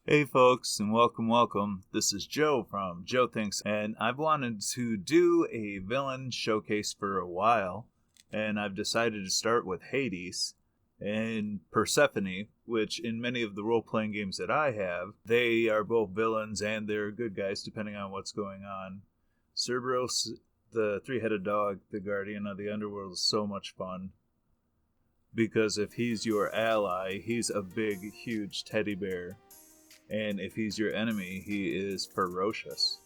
Hey folks, and welcome. This is Joe from joeThinks, and I've wanted to do a villain showcase for a while, and I've decided to start with Hades and Persephone, which in many of the role-playing games that I have, they are both villains and they're good guys depending on what's going on. Cerberus, the three-headed dog, the guardian of the Underworld, is so much fun. Because if he's your ally, he's a big, huge teddy bear. And if he's your enemy, he is ferocious.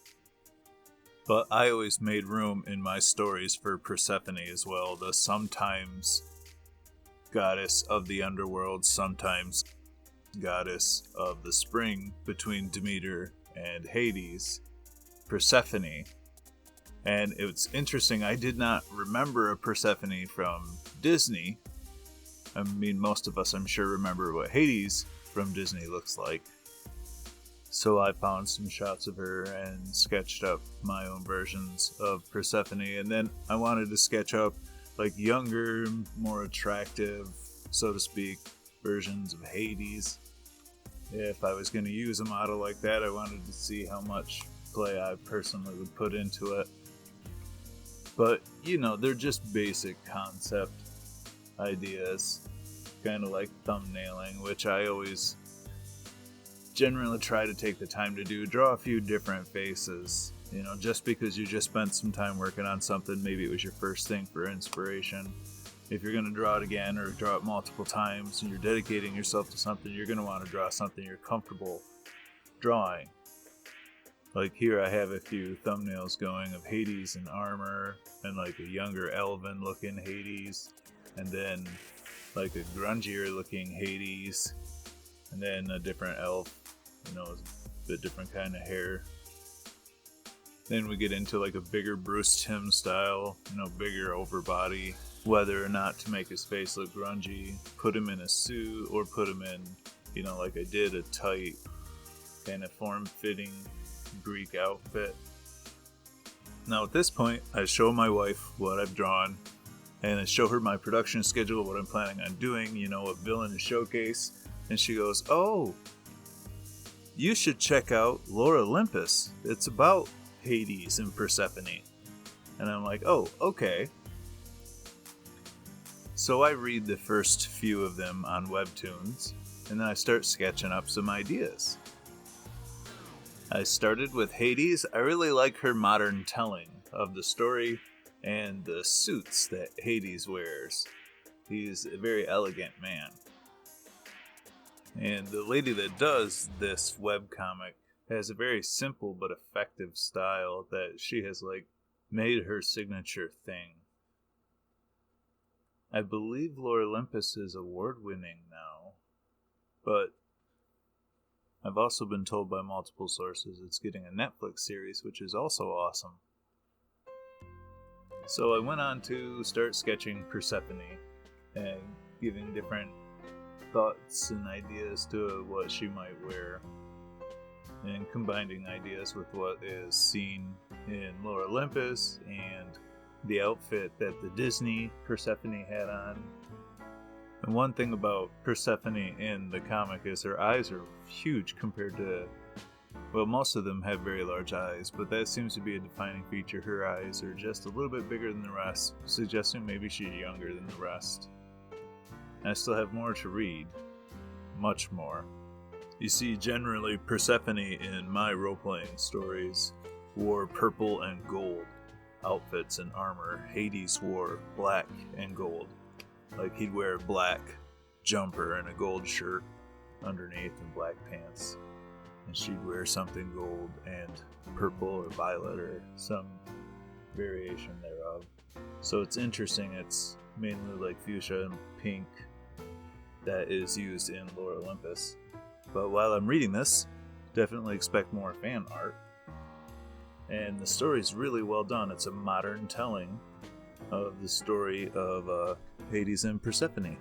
But I always made room in my stories for Persephone as well, the sometimes goddess of the underworld, sometimes goddess of the spring between Demeter and Hades, Persephone. And it's interesting, I did not remember a Persephone from Disney. I mean, most of us, I'm sure, remember what Hades from Disney looks like. So I found some shots of her and sketched up my own versions of Persephone. And then I wanted to sketch up like younger, more attractive, so to speak, versions of Hades. If I was going to use a model like that, I wanted to see how much play I personally would put into it. But, they're just basic concept ideas, kind of like thumbnailing, which I always generally try to take the time to do. Draw a few different faces. Just because you just spent some time working on something, maybe it was your first thing for inspiration. If you're going to draw it again or draw it multiple times and you're dedicating yourself to something, you're going to want to draw something you're comfortable drawing. Like here I have a few thumbnails going of Hades in armor and like a younger elven looking Hades, and then like a grungier looking Hades, and then a different elf, a different kind of hair. Then we get into like a bigger Bruce Timm style, bigger over body, whether or not to make his face look grungy, put him in a suit, or put him in, like I did, a tight, kind of form-fitting Greek outfit. Now at this point, I show my wife what I've drawn, and I show her my production schedule, what I'm planning on doing, a villain showcase, and she goes, "Oh, you should check out Olympus. It's about Hades and Persephone." And I'm like, "Oh, okay." So I read the first few of them on WebToons, and then I start sketching up some ideas. I started with Hades. I really like her modern telling of the story and the suits that Hades wears. He's a very elegant man. And the lady that does this webcomic has a very simple but effective style that she has made her signature thing. I believe Olympus is award-winning now, but I've also been told by multiple sources it's getting a Netflix series, which is also awesome. So I went on to start sketching Persephone and giving different thoughts and ideas to what she might wear, and combining ideas with what is seen in Olympus and the outfit that the Disney Persephone had on. And one thing about Persephone in the comic is her eyes are huge compared to, well, most of them have very large eyes, but that seems to be a defining feature. Her eyes are just a little bit bigger than the rest, suggesting maybe she's younger than the rest. I still have more to read. Much more. You see, generally, Persephone in my role-playing stories wore purple and gold outfits and armor. Hades wore black and gold. Like he'd wear a black jumper and a gold shirt underneath and black pants. And she'd wear something gold and purple or violet or some variation thereof. So it's interesting, it's mainly like fuchsia and pink that is used in Olympus. But while I'm reading this, definitely expect more fan art. And the story's really well done. It's a modern telling of the story of Hades and Persephone.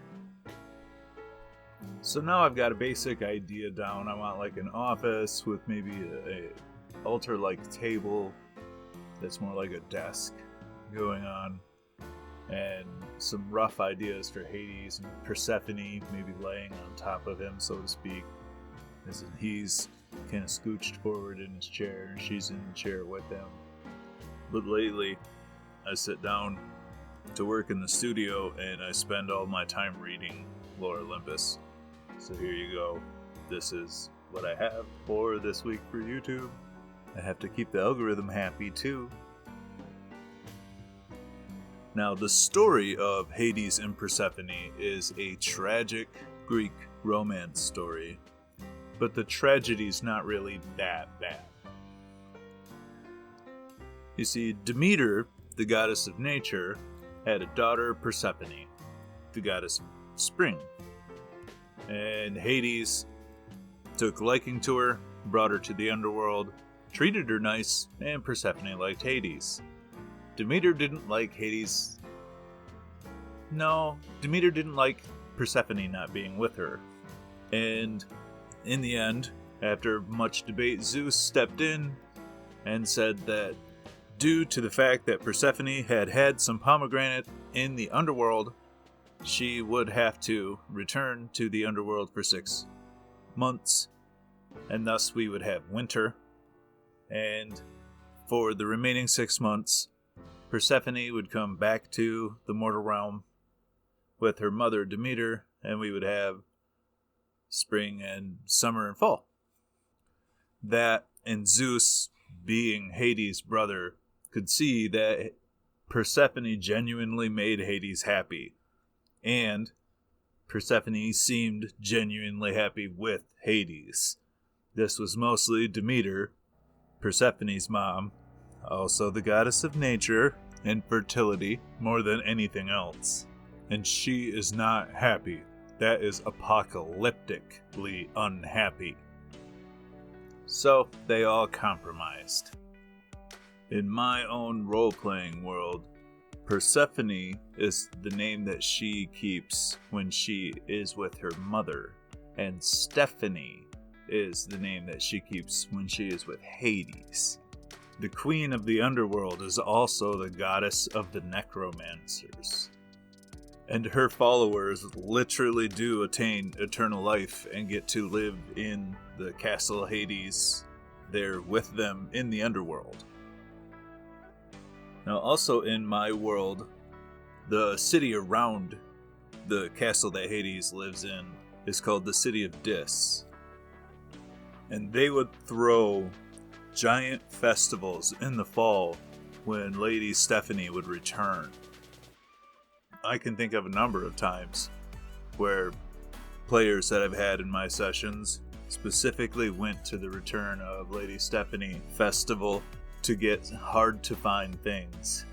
So now I've got a basic idea down. I want like an office with maybe a altar-like table that's more like a desk going on, and some rough ideas for Hades and Persephone maybe laying on top of him, so to speak. As in he's kind of scooched forward in his chair, and she's in the chair with him. But lately, I sit down to work in the studio, and I spend all my time reading Lore Olympus. So here you go. This is what I have for this week for YouTube. I have to keep the algorithm happy too. Now, the story of Hades and Persephone is a tragic Greek romance story, but the tragedy's not really that bad. You see, Demeter, the goddess of nature, had a daughter, Persephone, the goddess of spring. And Hades took liking to her, brought her to the underworld, treated her nice, and Persephone liked Hades. Demeter didn't like Hades. No, Demeter didn't like Persephone not being with her. And in the end, after much debate, Zeus stepped in and said that due to the fact that Persephone had had some pomegranate in the underworld, she would have to return to the underworld for 6 months, and thus we would have winter. And for the remaining 6 months, Persephone would come back to the mortal realm with her mother Demeter, and we would have spring and summer and fall. That, and Zeus, being Hades' brother, could see that Persephone genuinely made Hades happy, and Persephone seemed genuinely happy with Hades. This was mostly Demeter, Persephone's mom, also the goddess of nature and fertility more than anything else. And she is not happy. That is apocalyptically unhappy. So they all compromised. In my own role-playing world, Persephone is the name that she keeps when she is with her mother, and Stephanie is the name that she keeps when she is with Hades. The queen of the underworld is also the goddess of the necromancers, and her followers literally do attain eternal life and get to live in the castle Hades there with them in the underworld. Now, also in my world, the city around the castle that Hades lives in is called the City of Dis. And they would throw giant festivals in the fall when Lady Stephanie would return. I can think of a number of times where players that I've had in my sessions specifically went to the return of Lady Stephanie festival to get hard to find things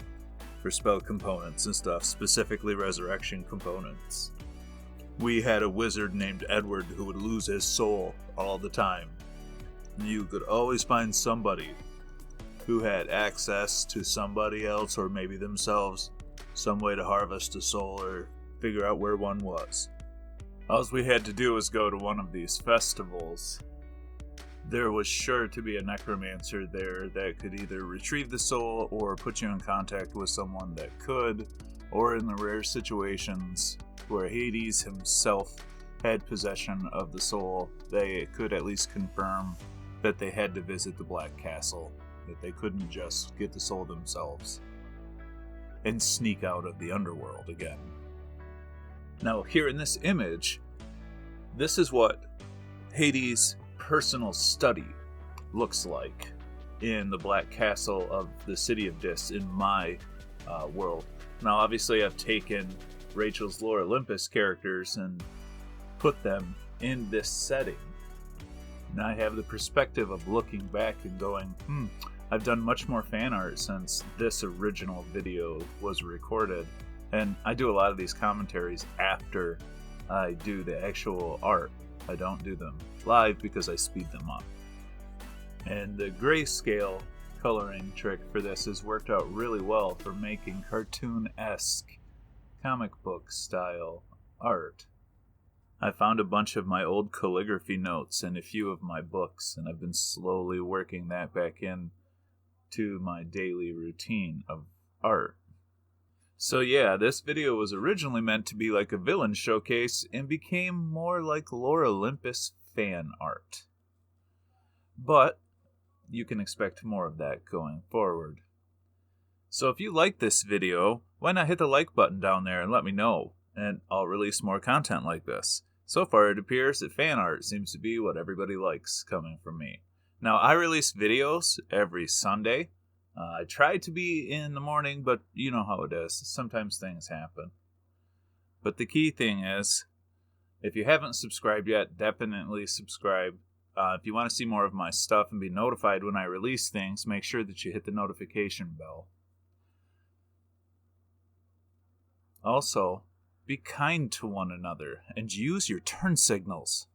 for spell components and stuff, specifically resurrection components. We had a wizard named Edward who would lose his soul all the time. You could always find somebody who had access to somebody else, or maybe themselves, some way to harvest a soul or figure out where one was. All we had to do was go to one of these festivals. There was sure to be a necromancer there that could either retrieve the soul or put you in contact with someone that could, or in the rare situations where Hades himself had possession of the soul, they could at least confirm that they had to visit the Black Castle, that they couldn't just get the soul themselves and sneak out of the underworld again. Now, here in this image, this is what Hades' personal study looks like in the Black Castle of the City of Dis in my world. Now, obviously, I've taken Rachel's Lore Olympus characters and put them in this setting. And I have the perspective of looking back and going, I've done much more fan art since this original video was recorded. And I do a lot of these commentaries after I do the actual art. I don't do them live because I speed them up. And the grayscale coloring trick for this has worked out really well for making cartoon-esque comic book style art. I found a bunch of my old calligraphy notes and a few of my books, and I've been slowly working that back in to my daily routine of art. So yeah, this video was originally meant to be like a villain showcase and became more like Lore Olympus fan art. But you can expect more of that going forward. So if you like this video, why not hit the like button down there and let me know, and I'll release more content like this. So far it appears that fan art seems to be what everybody likes coming from me. Now I release videos every Sunday. I try to be in the morning, but you know how it is. Sometimes things happen. But the key thing is, if you haven't subscribed yet, definitely subscribe. If you want to see more of my stuff and be notified when I release things, make sure that you hit the notification bell. Also, be kind to one another and use your turn signals.